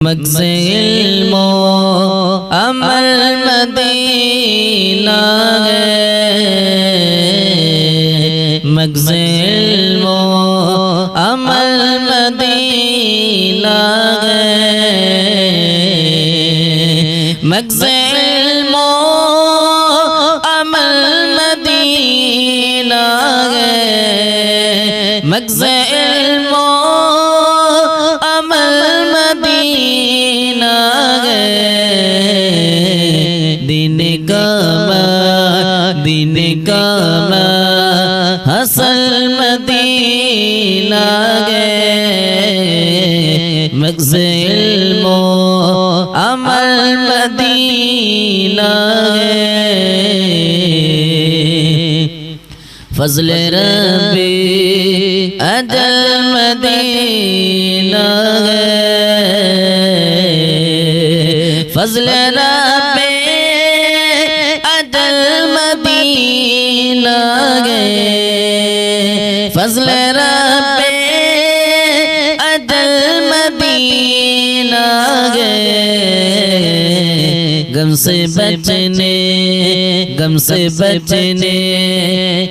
मग़ज़े Elmo अमल Medina है, मग़ज़े Elmo अमल Medina है, मग़ज़े Elmo अमल Medina है, मग़ज़े इल्मो अमल मदीना है, दिन कामा हसल मदीना है, मग़ज़े इल्मो अमल मदीना है। फ़ज़्ल रब्बी अजल मदीना है, फ़ज़्ल रब्बी अजल मदीना है, फ़ज़्ल रब्बी अजल मदीना है। गम से बचने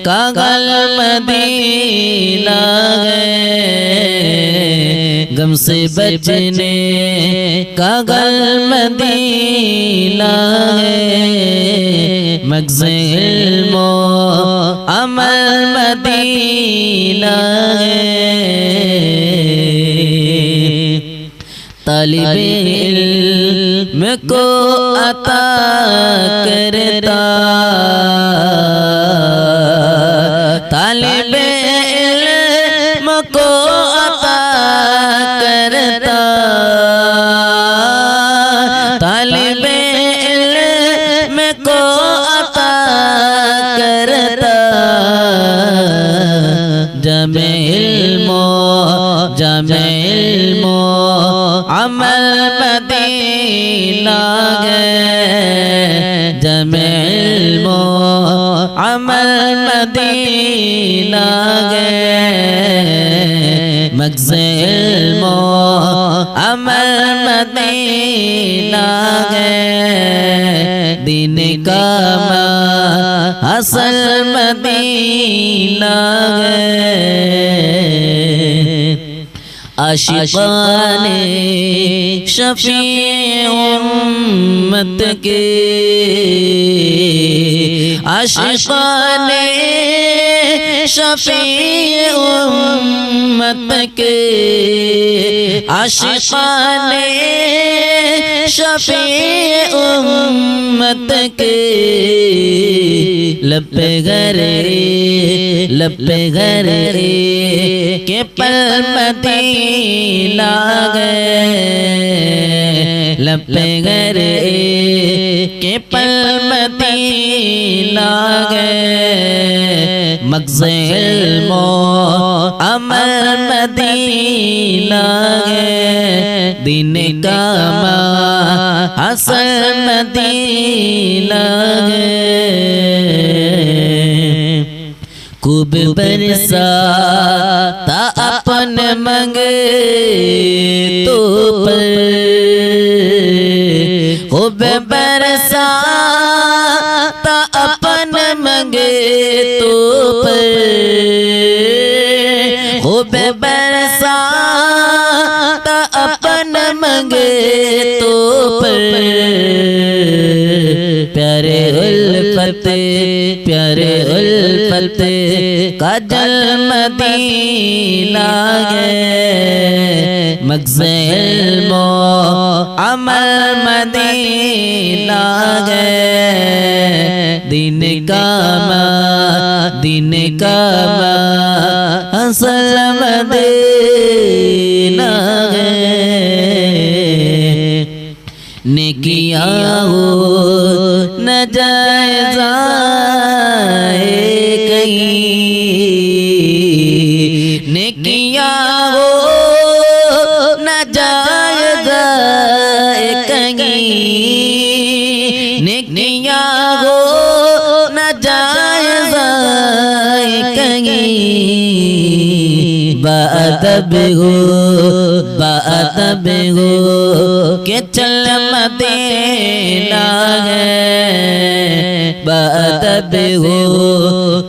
का गल मदीना है, गम से बचने का गल मदीना है, मग़ज़े इल्मो अमल मदीना है। तालिबे इल्म को अता करता, तालिबे इल्म को अता करता, तालिबे इल्म को अता करता, जमे इल्मो अमल मदीना है, जमे इल्मो अमल मदीना है, मग़ज़े इल्मो अमल मदीना है, दिन कामा हसल मदीना है। आशिक़ाने शफ़ी उम्मत के, आशिक़ाने शफ़ी उम्मत के, आशिक़ाने शफ़ी उम्मत के, लब पे घरे के पल मदीना गए, लब पे घरे के पल मदीना गए, मग़ज़े इल्मो अमल मदीना है, दिन कामा हसल मदीना है। खूब बरसाता अपन मंगे तो पर, खूब बरसाता अपन मंगे तो पर, खूब बरसाता अपन मंगे तो पर, प्यारे उल्फत का जल मदीना है, मग़ज़े इल्मो अमल मदीना है, दिन कामा हसल मदीना है। नेकिया हो न जाए कहीं, नेकिया हो न जाए कहीं, नेकिया हो न जाए कहीं, बादब हो के चल मदीना है, बादब हो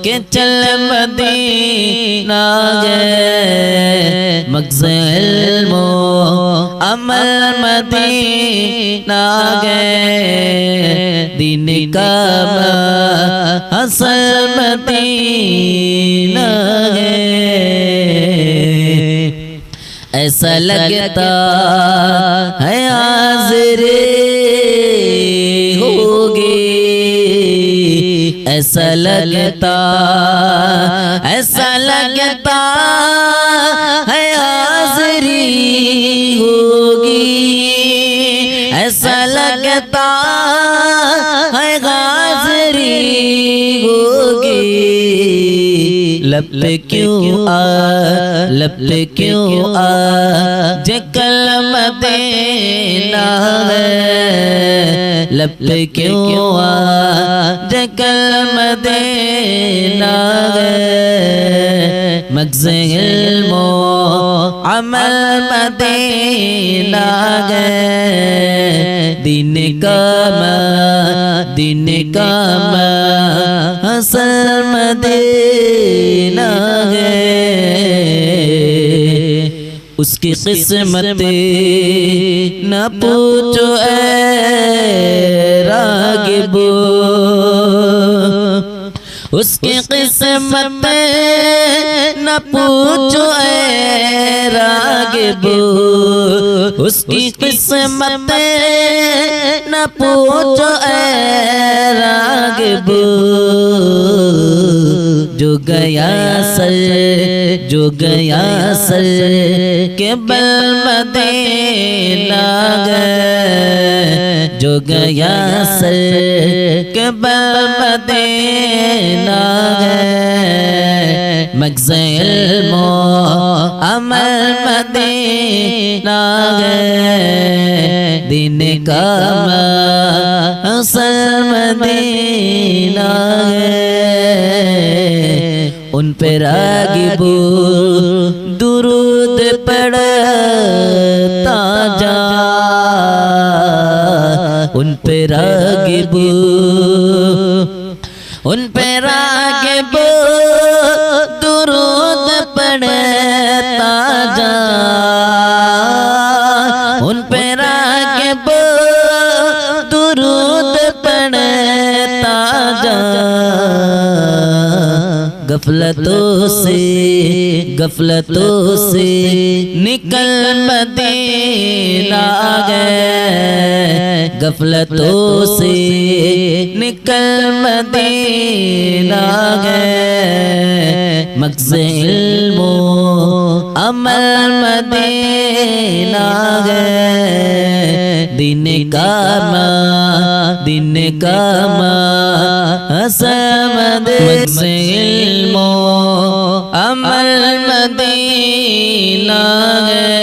के चल मदीना है, मग़ज़ इल्मो अमल मदीना है, दीन का असल मदीना है। ऐसा लगता है हाज़िर होगी, ऐसा लगता है हाज़िरी होगी, ऐसा लगता है हाज़िरी होगी। लब पे क्यों आ जे कलम देना है, लब पे क्यों आ जे कलम देना है, मग़ज़ इल्मो अमल मदीना है, दीन का असल मदीना है। उसकी किस्मत न पूछो ऐ रागिबो, उसकी किस्मत न पूछो ऐ रागिबो, उसकी किस्मत न पूछो ऐ रागिबो। जो गया सर के बल मदीना गए, जो गया सर के बल मदीना गए, मग़ज़ इल्मो अमल मदीना गए, दीन का असल मदीना गए। उन पे रागिबो दुरूद पढ़ता जा, उन पे रागिबो दुरूद पढ़ता जा, उन पे रागिबो दुरूद पढ़ता जा। गफलतों से निकल मदीना गए, गफलतों से निकल मदीना गए, मग़ज़ इल्मो अमल मदीना गए, दीन का असल मग़ज़ इल्मो अमल मदीना गए,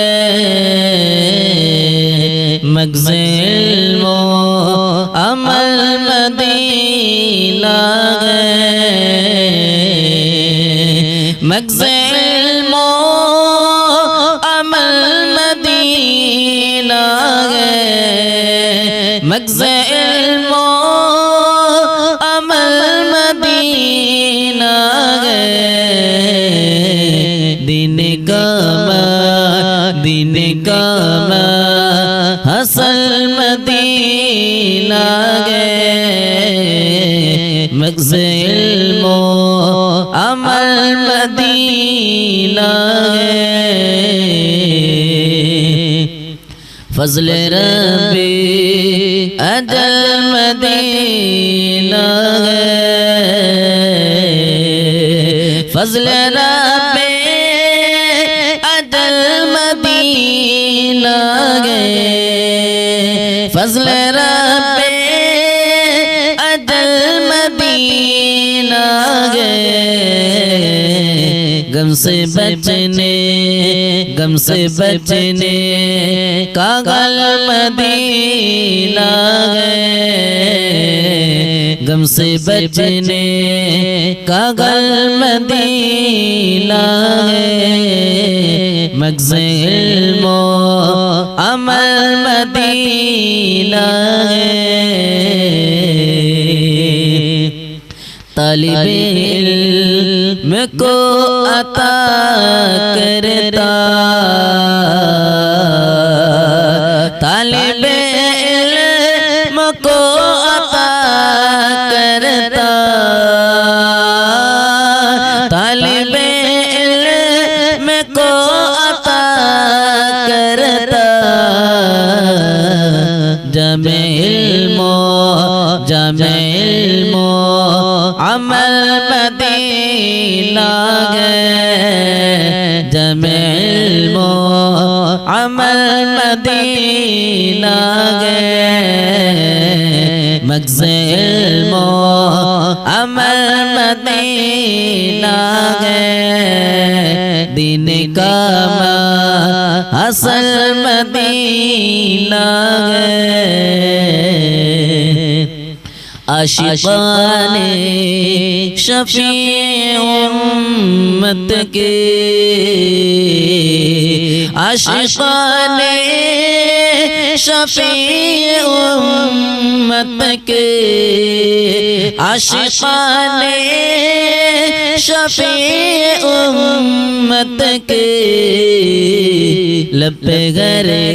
मग़ज़ इल्मो अमल मदीना गए, मग़ज़ इल्मो अमल मदीना गए, मग़ज़ इल्मो अमल मदीना गए, दीन का असल मदीना गए, मग़ज़ इल्मो अमल मदीना गए। फज़ल रब्बे अजल मदीना गए, फज़ल रब्बे अजल मदीना गए, फज़ल रब्बे अजल मदीना गए, गम से बचने का गल मदीना गए, गम से बचने का गल मदीना गए, मग़ज़ इल्मो अमल मदीना है। तालिबे इल्म को अता करता, तालिबे इल्म को अता करता, तालिबे इल्म को अता करता, जमे इल्मो अमल मदीना गए, जमे इल्मो अमल मदीना गए, मग़ज़ इल्मो अमल मदीना गए, दीन का असल मदीना गए। आशिक़ाने शफ़ी उम्मत के, आशिक़ाने शफ़ी उम्मत के, आशिक़ाने शफ़ी उम्मत के, लब पे गरे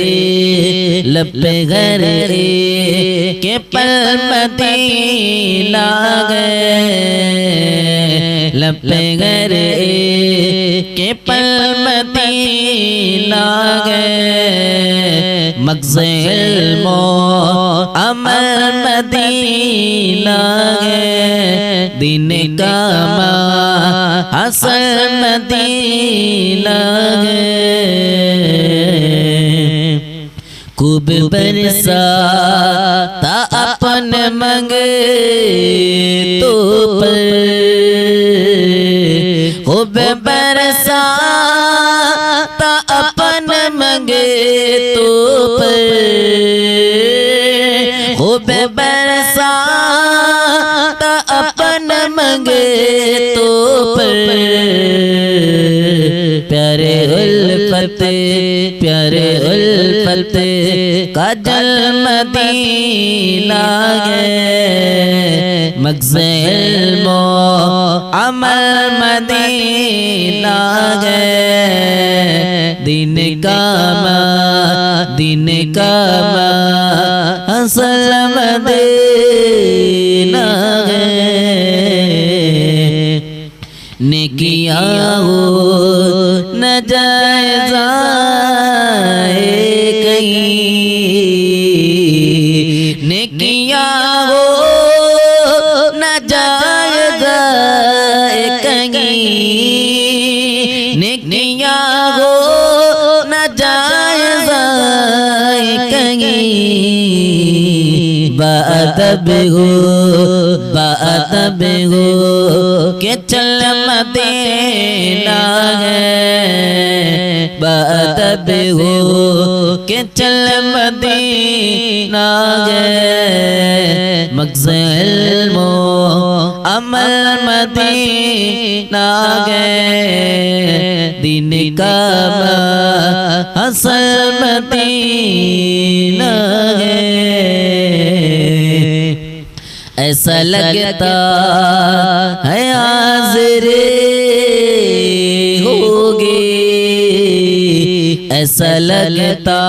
के पल मदीना गए, लब पे गरे के पल मदीना गए, मग़ज़ इल्मो अमल मदीना गए, दीन का असल मदीना गए। खूब बरसाता अपन मंगे तो पर, खूब बरसाता अपन मंगे तो पर, खूब बरसाता अपन मंगे तो पर, प्यारे उल्फत का जल मदीना गए, मग़ज़ इल्मो अमल मदीना गए, दीन का असल मदीना गए। नेकिया हो न जायज़ा कहीं, नेकिया हो न जायज़ा कहीं, नेकिया हो न जायज़ा कहीं, बाअदब हो के चल मदीना है, बाअदब हो के चल मदीना है, मग़ज़ इल्मो अमल मदीना गए, दीन का असल मदीना है। ऐसा लगता है हाज़िर होगे, ऐसा लगता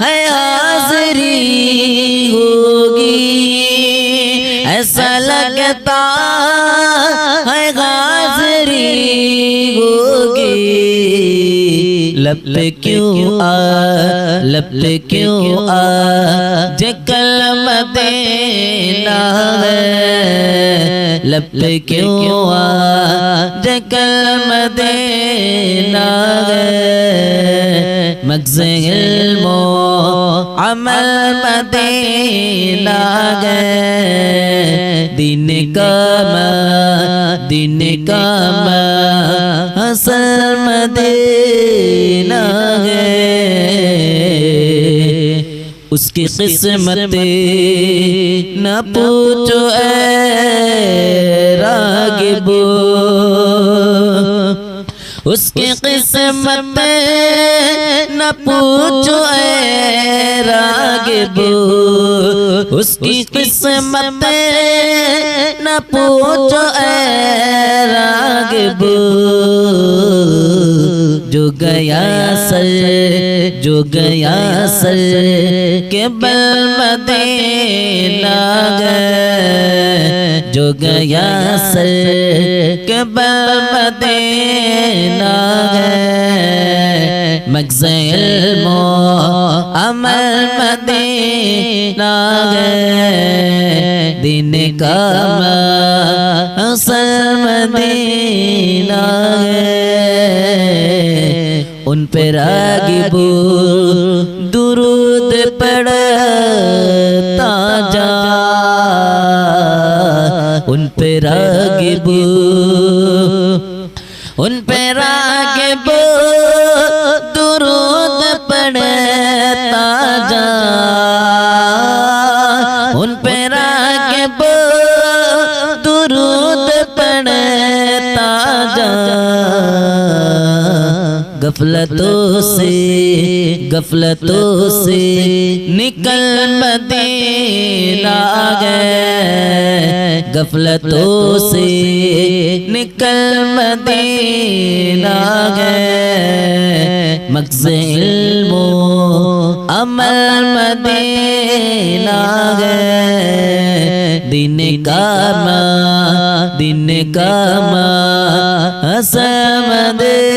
है हाज़िरी होगी, ऐसा लगता है हाज़िरी होगी, लब पे क्यों आ जे कल मदीना है, लब पे क्यों आ जे कल मदीना है, मग़ज़ इल्मो अमल मदीना है, दीन का असल मदीना है। उसकी किस्मत न पूछो ऐ रागिबो, उसकी किस्मत न पूछो ऐ रागिबो, उसकी किस्मत न पूछो ऐ रागिबो। जो गया सर के बल मदीना गए, जो गया सर के बल मदीना गए। मग़ज़ इल्म अमल मदीना गए, दिन का असल मदीना गए। उन पे रागिबो दुरूद पढ़ता जा, उन पे रागिबो, उन पे रागिबो दुरूद पढ़ता जा, उन पे रागिबो दुरूद पढ़ता जा। गफलतों से निकल मदीना गए, गफलतों से निकल मदीना गए। मग़ज़ इल्म अमल मदीना गए, दिन का मा हसन मदीना।